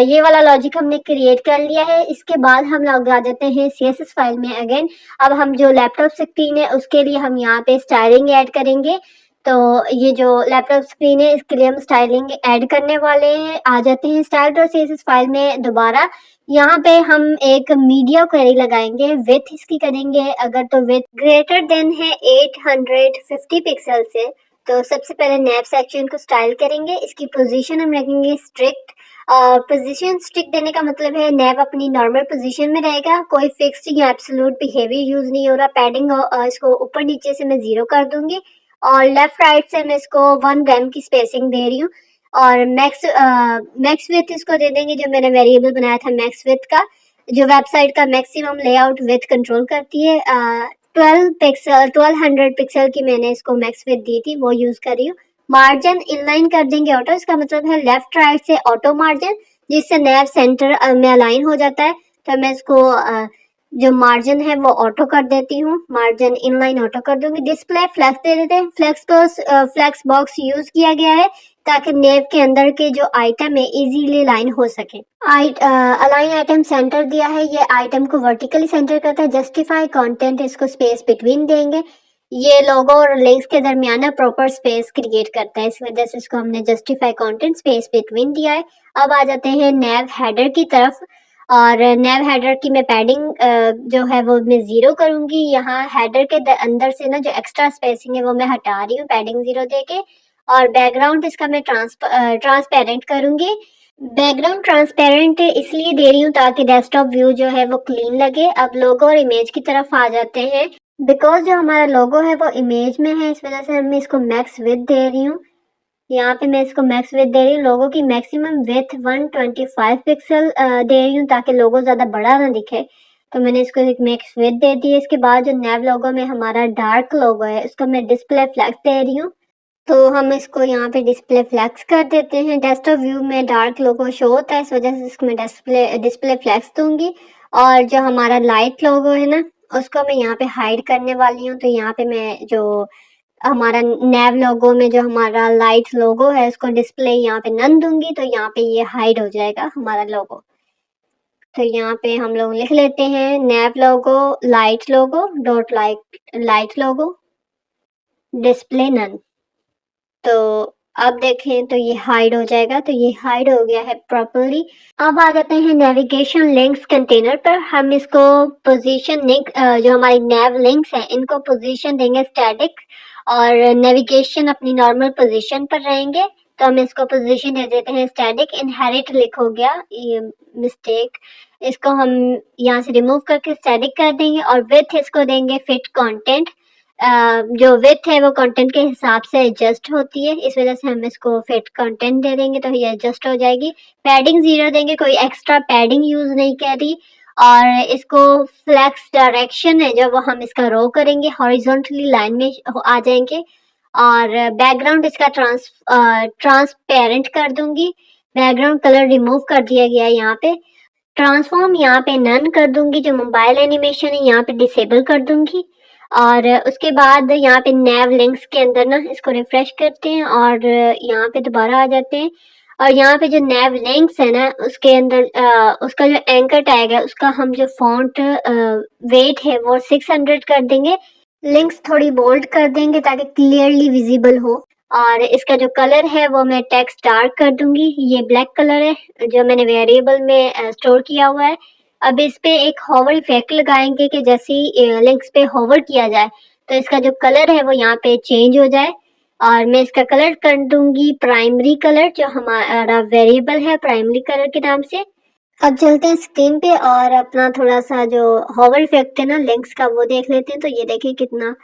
ये वाला लॉजिक हमने क्रिएट कर लिया है। इसके बाद हम लोग आ जाते हैं CSS फाइल में अगेन। अब हम जो लैपटॉप स्क्रीन है उसके लिए हम यहाँ पे स्टाइलिंग ऐड करेंगे। तो ये जो लैपटॉप स्क्रीन है इसके लिए हम स्टाइलिंग ऐड करने वाले हैं। आ जाते हैं स्टाइल और CSS फाइल में दोबारा। यहाँ पे हम एक मीडिया क्वेरी लगाएंगे, विथ इसकी करेंगे अगर तो विथ ग्रेटर देन है 850 पिक्सल से। तो सबसे पहले नैव सेक्शन को स्टाइल करेंगे, इसकी पोजीशन हम रखेंगे स्ट्रिक्ट। पोजीशन स्टिक देने का मतलब है नैव अपनी नॉर्मल पोजीशन में रहेगा, कोई फिक्स्ड या एब्सोल्यूट बिहेवियर यूज नहीं हो रहा। पैडिंग इसको ऊपर नीचे से मैं 0 कर दूंगी और लेफ्ट राइट से मैं इसको 1 रैम की स्पेसिंग दे रही हूँ। और मैक्स विथ इसको दे देंगे, जो मैंने वेरिएबल बनाया था मैक्स विथ का, जो वेबसाइट का मैक्सिमम लेआउट विथ कंट्रोल करती है। 1200 पिक्सल की मैंने इसको मैक्स विथ दी थी, वो यूज कर रही हूँ। मार्जिन इनलाइन कर देंगे ऑटो, इसका मतलब है लेफ्ट राइट से ऑटो मार्जिन, जिससे नैव सेंटर में अलाइन हो जाता है। तो मैं इसको जो मार्जिन है वो ऑटो कर देती हूँ, मार्जिन इनलाइन ऑटो कर दूंगी। डिस्प्ले फ्लेक्स दे देते हैं, फ्लेक्स बॉक्स यूज किया गया है ताकि नेव के अंदर के जो आइटम है इजीली लाइन हो सके। अलाइन आइटम सेंटर दिया है, ये आइटम को वर्टिकली सेंटर करता है। जस्टिफाई कंटेंट, इसको स्पेस बिटवीन देंगे, ये लोगो और लिंक्स के दरमियान प्रॉपर स्पेस क्रिएट करता है, इस वजह से इसको हमने जस्टिफाई कंटेंट स्पेस बिटवीन दिया है। अब आ जाते हैं नैव हेडर की तरफ, और नैव हेडर की मैं पैडिंग जो है वो मैं 0 करूंगी। यहाँ हेडर के अंदर से ना जो एक्स्ट्रा स्पेसिंग है वो मैं हटा रही हूँ पैडिंग 0 देके। और बैकग्राउंड इसका मैं ट्रांसपेरेंट करूंगी। बैकग्राउंड ट्रांसपेरेंट इसलिए दे रही हूँ ताकि डेस्कटॉप व्यू जो है वो क्लीन लगे। अब लोगो और इमेज की तरफ आ जाते हैं। बिकॉज जो हमारा लोगो है वो इमेज में है, इस वजह से मैं इसको मैक्स विथ दे रही हूँ। यहाँ पे मैं इसको मैक्स विथ दे रही हूँ। लोगो की मैक्सिमम विथ 125 पिक्सल दे रही हूँ ताकि लोगो ज़्यादा बड़ा ना दिखे, तो मैंने इसको एक मैक्स विथ दे दी है। इसके बाद जो नैव लोगो में हमारा डार्क लोगो है उसको मैं डिस्प्ले फ्लैक्स दे रही हूँ, तो हम इसको यहाँ पे डिस्प्ले फ्लैक्स कर देते हैं। डेस्कटॉप व्यू में डार्क लोगो शो होता है, इस वजह से इसको मैं डिस्प्ले फ्लैक्स दूंगी। और जो हमारा लाइट लोगो है ना उसको मैं यहाँ पे हाइड करने वाली हूँ, तो यहाँ पे मैं जो हमारा नैव लोगो में जो हमारा लाइट लोगो है उसको डिस्प्ले यहाँ पे नन दूंगी, तो यहाँ पे ये हाइड हो जाएगा हमारा लोगो। तो यहाँ पे हम लोग लिख लेते हैं नैव लोगो लाइट लोगो डॉट लाइट लोगो डिस्प्ले नन। तो अब देखें तो ये हाइड हो जाएगा, तो ये हाइड हो गया है प्रॉपर्ली। अब आ जाते हैं नेविगेशन लिंक्स कंटेनर पर। हम इसको पोजीशन लिंक जो हमारी नैव लिंक्स हैं इनको पोजीशन देंगे स्टैटिक, और नेविगेशन अपनी नॉर्मल पोजीशन पर रहेंगे। तो हम इसको पोजीशन दे देते हैं स्टैटिक। इनहेरिट लिख हो गया, ये मिस्टेक, इसको हम यहाँ से रिमूव करके स्टैटिक कर देंगे। और विथ इसको देंगे फिट कंटेंट। जो विथ है वो कंटेंट के हिसाब से एडजस्ट होती है, इस वजह से हम इसको फिट कंटेंट दे देंगे तो ये एडजस्ट हो जाएगी। पैडिंग 0 देंगे, कोई एक्स्ट्रा पैडिंग यूज नहीं कर रही। और इसको फ्लेक्स डायरेक्शन है जो वो हम इसका रो करेंगे, हॉरिजॉन्टली लाइन में आ जाएंगे। और बैकग्राउंड इसका ट्रांसपेरेंट कर दूंगी। बैकग्राउंड कलर रिमूव कर दिया गया है यहाँ पे। ट्रांसफॉर्म यहाँ पे नन कर दूंगी, जो मोबाइल एनिमेशन है यहाँ पे डिसेबल कर दूंगी। और उसके बाद यहाँ पे नैव लिंक्स के अंदर ना इसको रिफ्रेश करते हैं और यहाँ पे दोबारा आ जाते हैं। और यहाँ पे जो नैव लिंक्स है ना उसके अंदर उसका जो एंकर टैग है उसका हम जो फॉन्ट वेट है वो 600 कर देंगे। लिंक्स थोड़ी बोल्ड कर देंगे ताकि क्लियरली विजिबल हो। और इसका जो कलर है वो मैं टेक्स्ट डार्क कर दूंगी, ये ब्लैक कलर है जो मैंने वेरिएबल में स्टोर किया हुआ है। अब इस पे एक होवर इफेक्ट लगाएंगे कि जैसे ही लिंक्स पे होवर किया जाए तो इसका जो कलर है वो यहाँ पे चेंज हो जाए। और मैं इसका कलर कर दूंगी प्राइमरी कलर, जो हमारा वेरिएबल है प्राइमरी कलर के नाम से। अब चलते हैं स्क्रीन पे और अपना थोड़ा सा जो होवर इफेक्ट है ना लिंक्स का वो देख लेते हैं। तो ये देखिए कितना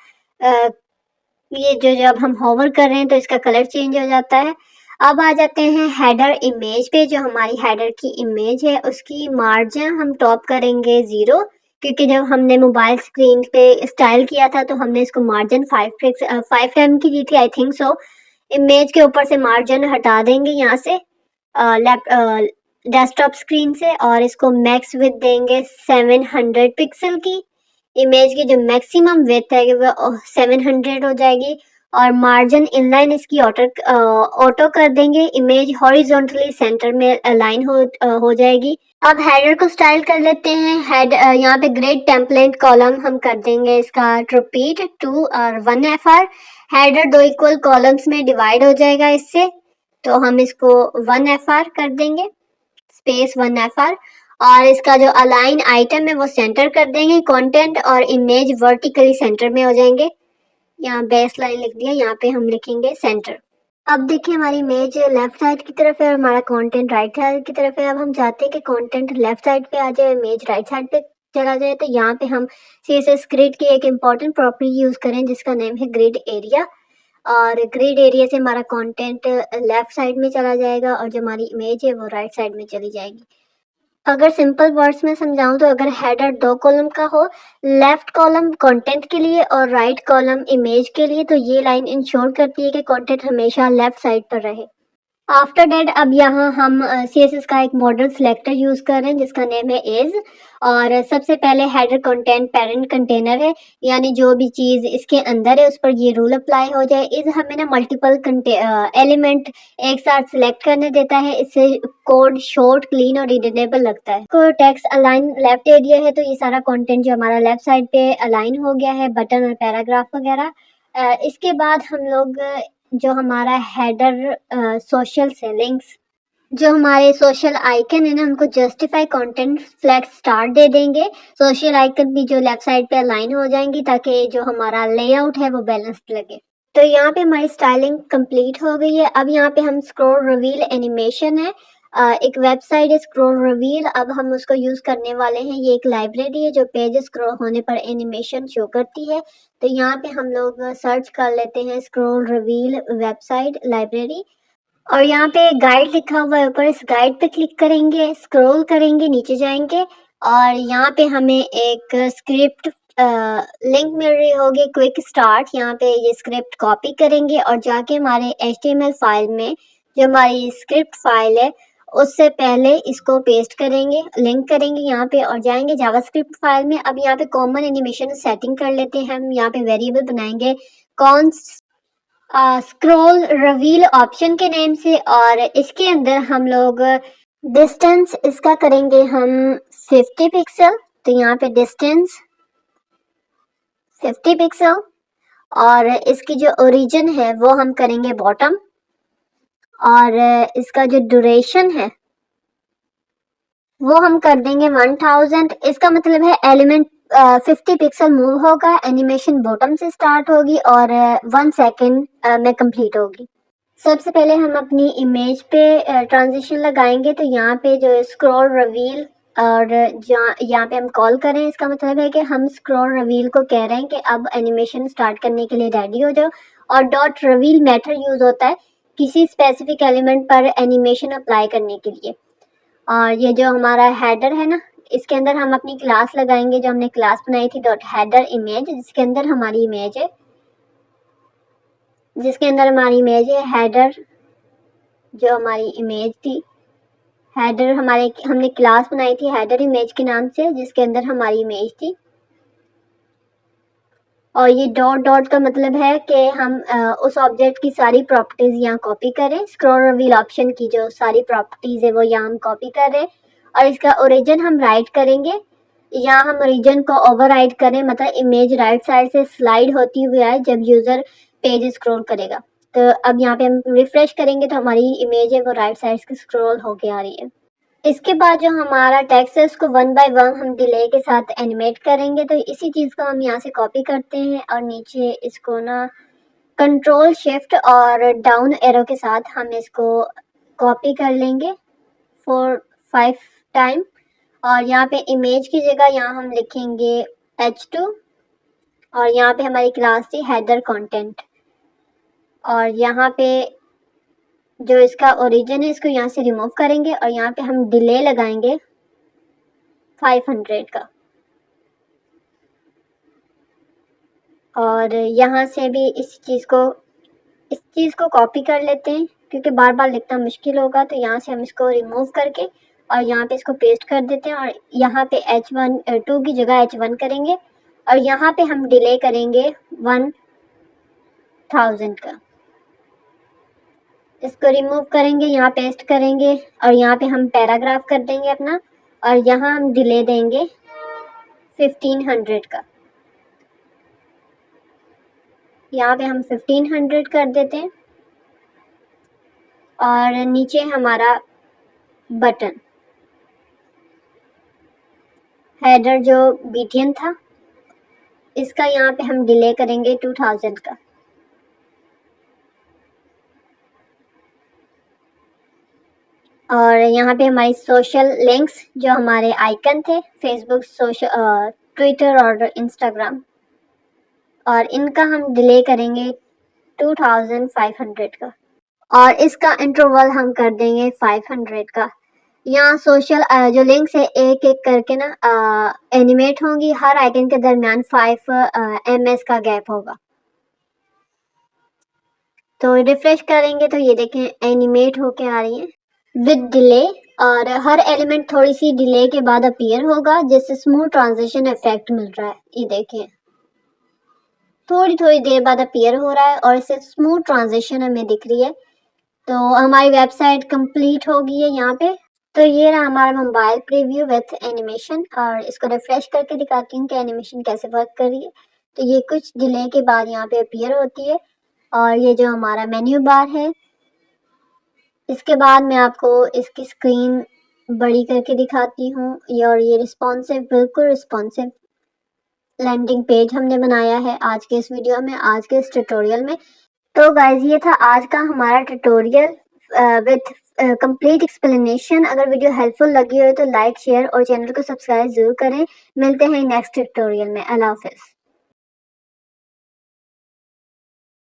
ये जो जब हम होवर कर रहे हैं तो इसका कलर चेंज हो जाता है। अब आ जाते हैं हेडर इमेज पे। जो हमारी हेडर की इमेज है उसकी मार्जिन हम टॉप करेंगे 0, क्योंकि जब हमने मोबाइल स्क्रीन पे स्टाइल किया था तो हमने इसको मार्जिन 5 एम की दी थी आई थिंक सो। इमेज के ऊपर से मार्जिन हटा देंगे यहाँ से डेस्कटॉप स्क्रीन से, और इसको मैक्स विथ देंगे 700 पिक्सल की। इमेज की जो मैक्सिमम विड्थ है वो 700 हो जाएगी। और मार्जिन इनलाइन इसकी ऑटो कर देंगे। इमेज हॉरिजॉन्टली सेंटर में अलाइन हो जाएगी। अब हेडर को स्टाइल कर लेते हैं। हेड यहाँ पे ग्रिड टेम्पलेट कॉलम हम कर देंगे इसका रिपीट 2 और 1 FR। हेडर 2 इक्वल कॉलम्स में डिवाइड हो जाएगा इससे, तो हम इसको 1 FR कर देंगे, स्पेस 1 FR। और इसका जो अलाइन आइटम है वो सेंटर कर देंगे। कंटेंट और इमेज वर्टिकली सेंटर में हो जाएंगे। यहाँ बेस लाइन लिख दिया, यहाँ पे हम लिखेंगे सेंटर। अब देखिए हमारी इमेज लेफ्ट साइड की तरफ है और हमारा कंटेंट राइट साइड की तरफ है। अब हम चाहते हैं कि कंटेंट लेफ्ट साइड पे आ जाए, इमेज राइट साइड पे चला जाए, तो यहाँ पे हम CSS ग्रिड की एक इम्पॉर्टेंट प्रॉपर्टी यूज करें जिसका नेम है ग्रिड एरिया। और ग्रिड एरिया से हमारा कंटेंट लेफ्ट साइड में चला जाएगा और जो हमारी इमेज है वो राइट साइड में चली जाएगी। अगर सिंपल वर्ड्स में समझाऊं तो अगर हेडर 2 कॉलम का हो, लेफ्ट कॉलम कंटेंट के लिए और राइट कॉलम इमेज के लिए, तो ये लाइन इंश्योर करती है कि कंटेंट हमेशा लेफ्ट साइड पर रहे। आफ्टर डेट अब यहाँ हम CSS का एक मॉडल सिलेक्टर यूज कर रहे हैं जिसका नेम है इज। और सबसे पहले हेडर कंटेंट पेरेंट कंटेनर है, यानी जो भी चीज इसके अंदर है उस पर ये रूल अप्लाई हो जाए। इज हमें ना मल्टीपल एलिमेंट एक साथ सिलेक्ट करने देता है, इससे कोड शॉर्ट क्लीन और रीडेबल लगता है। को टेक्स्ट अलाइन लेफ्ट एरिया है, तो ये सारा कंटेंट जो हमारा लेफ्ट साइड पे अलाइन हो गया है, बटन और पैराग्राफ वगैरह। इसके बाद हम लोग जो हमारा हेडर सोशल से लिंक्स, जो हमारे सोशल आइकन है ना, उनको जस्टिफाई कंटेंट फ्लैग स्टार दे देंगे। सोशल आइकन भी जो लेफ्ट साइड पे अलाइन हो जाएंगी ताकि जो हमारा लेआउट है वो बैलेंस्ड लगे। तो यहाँ पे हमारी स्टाइलिंग कंप्लीट हो गई है। अब यहाँ पे हम स्क्रॉल रिवील एनिमेशन है, एक वेबसाइट है स्क्रॉल रिवील, अब हम उसको यूज करने वाले हैं। ये एक लाइब्रेरी है जो पेज स्क्रॉल होने पर एनिमेशन शो करती है। तो यहाँ पे हम लोग सर्च कर लेते हैं स्क्रॉल रिवील वेबसाइट लाइब्रेरी, और यहाँ पे गाइड लिखा हुआ है ऊपर, इस गाइड पे क्लिक करेंगे, स्क्रॉल करेंगे, नीचे जाएंगे और यहाँ पे हमें एक स्क्रिप्ट लिंक मिल रही होगी क्विक स्टार्ट। यहाँ पे ये स्क्रिप्ट कॉपी करेंगे और जाके हमारे HTML फाइल में, जो हमारी स्क्रिप्ट फाइल है उससे पहले इसको पेस्ट करेंगे, लिंक करेंगे यहाँ पे और जाएंगे जावास्क्रिप्ट फाइल में। अब यहाँ पे कॉमन एनिमेशन सेटिंग कर लेते हैं हम। यहाँ पे वेरिएबल बनाएंगे कौन स्क्रॉल रिवील ऑप्शन के नेम से, और इसके अंदर हम लोग डिस्टेंस इसका करेंगे हम 50 पिक्सल। तो यहाँ पे डिस्टेंस 50 पिक्सल और इसकी जो ओरिजिन है वो हम करेंगे बॉटम, और इसका जो ड्यूरेशन है वो हम कर देंगे 1000। इसका मतलब है एलिमेंट 50 पिक्सल मूव होगा, एनिमेशन बॉटम से स्टार्ट होगी और 1 सेकेंड में कंप्लीट होगी। सबसे पहले हम अपनी इमेज पे ट्रांजिशन लगाएंगे। तो यहाँ पे जो स्क्रॉल रिवील और यहाँ पे हम कॉल करें, इसका मतलब है कि हम स्क्रॉल रिवील को कह रहे हैं कि अब एनिमेशन स्टार्ट करने के लिए रेडी हो जाओ। और डॉट रिवील मेथड यूज होता है किसी स्पेसिफिक एलिमेंट पर एनिमेशन अप्लाई करने के लिए। और ये जो हमारा हेडर है ना, इसके अंदर हम अपनी क्लास लगाएंगे जो हमने क्लास बनाई थी डॉट हेडर इमेज, जिसके अंदर हमारी इमेज है, हेडर जो हमारी इमेज थी, हेडर हमने क्लास बनाई थी हेडर इमेज के नाम से जिसके अंदर हमारी इमेज थी। और ये डॉट डॉट का मतलब है कि हम उस ऑब्जेक्ट की सारी प्रॉपर्टीज यहाँ कॉपी करें। स्क्रॉल रिवील ऑप्शन की जो सारी प्रॉपर्टीज है वो यहाँ हम कॉपी कर रहे हैं और इसका ओरिजिन हम राइट करेंगे। यहाँ हम ओरिजिन को ओवरराइट करें, मतलब इमेज राइट साइड से स्लाइड होती हुई आए जब यूजर पेज स्क्रॉल करेगा। तो अब यहाँ पे हम रिफ्रेश करेंगे तो हमारी इमेज है वो राइट साइड से स्क्रॉल होके आ रही है। इसके बाद जो हमारा टेक्स्ट है उसको 1 बाय 1 हम डिले के साथ एनिमेट करेंगे। तो इसी चीज़ को हम यहाँ से कॉपी करते हैं और नीचे इसको ना कंट्रोल शिफ्ट और डाउन एरो के साथ हम इसको कॉपी कर लेंगे 4-5 टाइम। और यहाँ पे इमेज की जगह यहाँ हम लिखेंगे H2 और यहाँ पे हमारी क्लास थी हेडर कंटेंट, और यहाँ पे जो इसका ओरिजिन है इसको यहाँ से रिमूव करेंगे और यहाँ पे हम डिले लगाएंगे 500 का। और यहाँ से भी इस चीज़ को कॉपी कर लेते हैं क्योंकि बार बार लिखना मुश्किल होगा। तो यहाँ से हम इसको रिमूव करके और यहाँ पे इसको पेस्ट कर देते हैं और यहाँ पे H2 की जगह H1 करेंगे और यहाँ पे हम डिले करेंगे 1 1000 का। इसको रिमूव करेंगे, यहाँ पेस्ट करेंगे और यहाँ पे हम पैराग्राफ कर देंगे अपना, और यहाँ हम डिले देंगे 1500 का। यहाँ पे हम 1500 कर देते हैं और नीचे हमारा बटन हेडर जो BTN था इसका यहाँ पे हम डिले करेंगे 2000 का। और यहाँ पे हमारी सोशल लिंक्स जो हमारे आइकन थे फेसबुक, सोशल, ट्विटर और इंस्टाग्राम, और इनका हम डिले करेंगे 2500 का। और इसका इंटरवल हम कर देंगे 500 का। यहाँ सोशल जो लिंक्स है एक एक करके ना एनिमेट होंगी, हर आइकन के दरमियान 5 ms का गैप होगा। तो रिफ्रेश करेंगे तो ये देखें एनिमेट होके आ रही है विद डिले, और हर एलिमेंट थोड़ी सी डिले के बाद अपीयर होगा जिससे स्मूथ ट्रांजिशन इफेक्ट मिल रहा है। ये देखें थोड़ी थोड़ी देर बाद अपीयर हो रहा है और इससे स्मूथ ट्रांजिशन हमें दिख रही है। तो हमारी वेबसाइट कंप्लीट हो गई है यहाँ पे। तो ये रहा हमारा मोबाइल प्रीव्यू विथ एनिमेशन, और इसको रिफ्रेश करके दिखाती हूँ कि एनिमेशन कैसे वर्क कर रही है। तो ये कुछ डिले के बाद यहाँ पे अपीयर होती है, और ये जो हमारा मेन्यू बार है, इसके बाद मैं आपको इसकी स्क्रीन बड़ी करके दिखाती हूँ। और ये रिस्पॉन्सिव, बिल्कुल रिस्पॉन्सिव लैंडिंग पेज हमने बनाया है आज के इस वीडियो में, आज के इस ट्यूटोरियल में। तो गाइज ये था आज का हमारा ट्यूटोरियल विथ कंप्लीट एक्सप्लेनेशन। अगर वीडियो हेल्पफुल लगी हो तो लाइक, शेयर और चैनल को सब्सक्राइब जरूर करें। मिलते हैं नेक्स्ट ट्यूटोरियल में। अल्लाह हाफिज़।